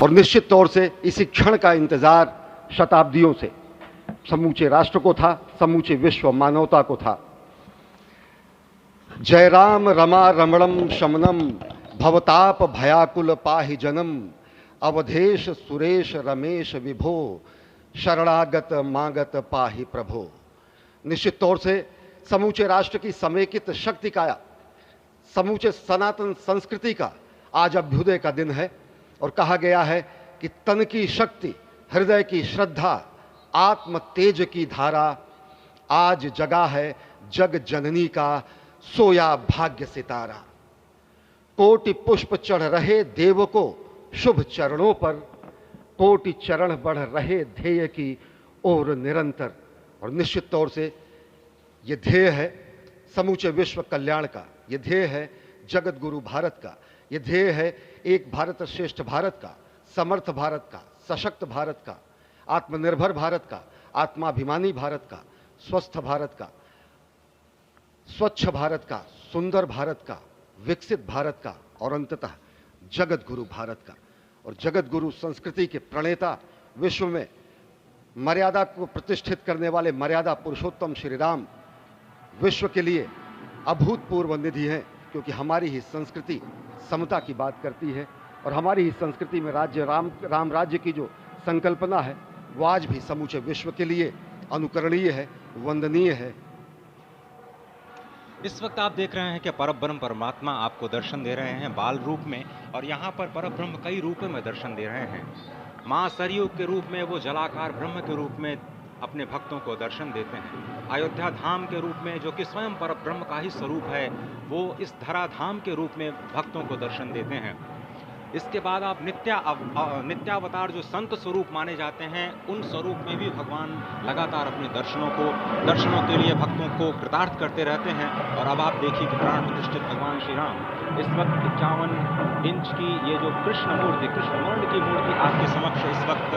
और निश्चित तौर से इसी क्षण का इंतजार शताब्दियों से समूचे राष्ट्र को था, समूचे विश्व मानवता को था। जय राम रमा रमणम शमनम भवताप भयाकुल पाहि जनम अवधेश सुरेश रमेश विभो शरणागत मागत पाहि प्रभो। निश्चित तौर से समूचे राष्ट्र की समेकित शक्ति का, समूचे सनातन संस्कृति का आज अभ्युदय का दिन है और कहा गया है कि तन की शक्ति, हृदय की श्रद्धा, आत्म तेज की धारा आज जगा है जग जननी का सोया भाग्य सितारा। कोटि पुष्प चढ़ रहे देव को शुभ चरणों पर, कोटि चरण बढ़ रहे ध्येय की ओर निरंतर। और निश्चित तौर से ये ध्येय है समूचे विश्व कल्याण का, ये ध्येय है जगत गुरु भारत का, ये ध्येय है एक भारत श्रेष्ठ भारत का, समर्थ भारत का, सशक्त भारत का, आत्मनिर्भर भारत का, आत्माभिमानी भारत का, स्वस्थ भारत का, स्वच्छ भारत का, सुंदर भारत का, विकसित भारत का और अंततः जगत गुरु भारत का। और जगत गुरु संस्कृति के प्रणेता, विश्व में मर्यादा को प्रतिष्ठित करने वाले मर्यादा पुरुषोत्तम श्री राम विश्व के लिए अभूतपूर्व निधि हैं, क्योंकि हमारी ही संस्कृति समता की बात करती है और हमारी ही संस्कृति में राज्य राम राज्य की जो संकल्पना है वो आज भी समूचे विश्व के लिए अनुकरणीय है, वंदनीय है। इस वक्त आप देख रहे हैं कि परब्रह्म परमात्मा आपको दर्शन दे रहे हैं बाल रूप में, और यहाँ पर परब्रह्म कई रूपों में दर्शन दे रहे हैं। माँ सरयू के रूप में वो जलाकार ब्रह्म के रूप में अपने भक्तों को दर्शन देते हैं। अयोध्या धाम के रूप में, जो कि स्वयं परब्रह्म का ही स्वरूप है, वो इस धरा धाम के रूप में भक्तों को दर्शन देते हैं। इसके बाद आप नित्यावतार जो संत स्वरूप माने जाते हैं, उन स्वरूप में भी भगवान लगातार अपने दर्शनों के लिए भक्तों को कृतार्थ करते रहते हैं। और अब आप देखिए कि प्राण प्रतिष्ठित भगवान श्री राम इस वक्त 51 इंच की ये जो कृष्ण वर्ण की मूर्ति आपके समक्ष इस वक्त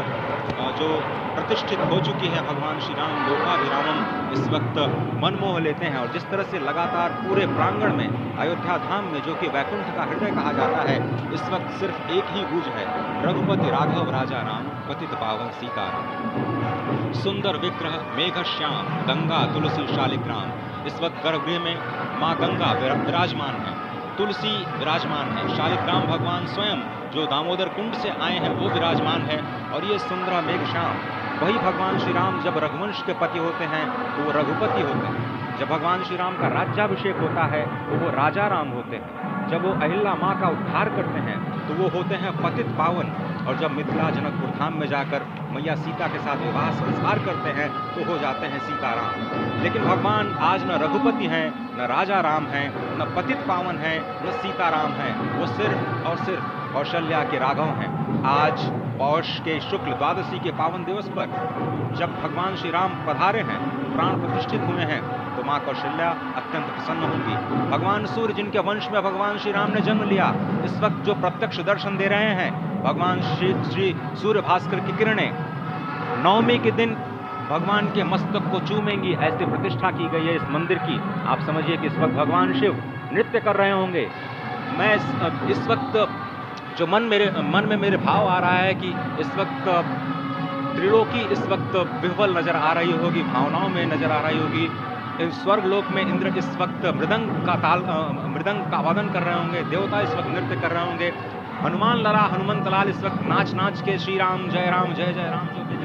जो प्रतिष्ठित हो चुकी है, भगवान श्री राम लोकाभिरामम इस वक्त मनमोह लेते हैं। और जिस तरह से लगातार पूरे प्रांगण में अयोध्या धाम में, जो कि वैकुंठ का हृदय कहा जाता है, इस वक्त सिर्फ एक ही गूंज है, रघुपति राघव राजा राम पतित पावन सीताराम। सुंदर विग्रह मेघ श्याम गंगा तुलसी शालिग्राम। इस वक्त गर्भगृह में माँ गंगा विराजमान है, तुलसी विराजमान है, शालिग्राम भगवान स्वयं जो दामोदर कुंड से आए हैं वो विराजमान है। और ये सुंदर मेघ श्याम, वही भगवान श्री राम जब रघुवंश के पति होते हैं तो वो रघुपति होते हैं, जब भगवान श्री राम का राज्याभिषेक होता है तो वो राजा राम होते हैं, जब वो अहिल्या माँ का उद्धार करते हैं तो वो होते हैं पतित पावन, और जब मिथिला जनकपुर धाम में जाकर मैया सीता के साथ विवाह संस्कार करते हैं तो हो जाते हैं सीताराम। लेकिन भगवान आज न रघुपति हैं, न राजा राम हैं, न पतित पावन हैं, न सीताराम हैं, वो सिर्फ और सिर्फ कौशल्या के राघव हैं। आज पौष के शुक्ल द्वादशी के पावन दिवस पर जब भगवान श्री राम पधारे हैं, प्राण प्रतिष्ठित हुए हैं, तो माँ कौशल्या अत्यंत प्रसन्न होंगी। भगवान सूर्य, जिनके वंश में भगवान श्री राम ने जन्म लिया, इस वक्त जो प्रत्यक्ष दर्शन दे रहे हैं, भगवान श्री सूर्य भास्कर की किरणें नवमी के दिन भगवान के मस्तक को चूमेंगी, ऐसी प्रतिष्ठा की गई है इस मंदिर की। आप समझिए कि इस वक्त भगवान शिव नृत्य कर रहे होंगे। मैं इस वक्त जो मन में मेरे भाव आ रहा है कि इस वक्त त्रिलोकी इस वक्त विह्वल नजर आ रही होगी, भावनाओं में नजर आ रही होगी। स्वर्ग लोक में इंद्र इस वक्त मृदंग का वादन कर रहे होंगे, देवता इस वक्त नृत्य कर रहे होंगे, हनुमान लला हनुमंत लाल इस वक्त नाच नाच के श्री राम जय जय राम जो भी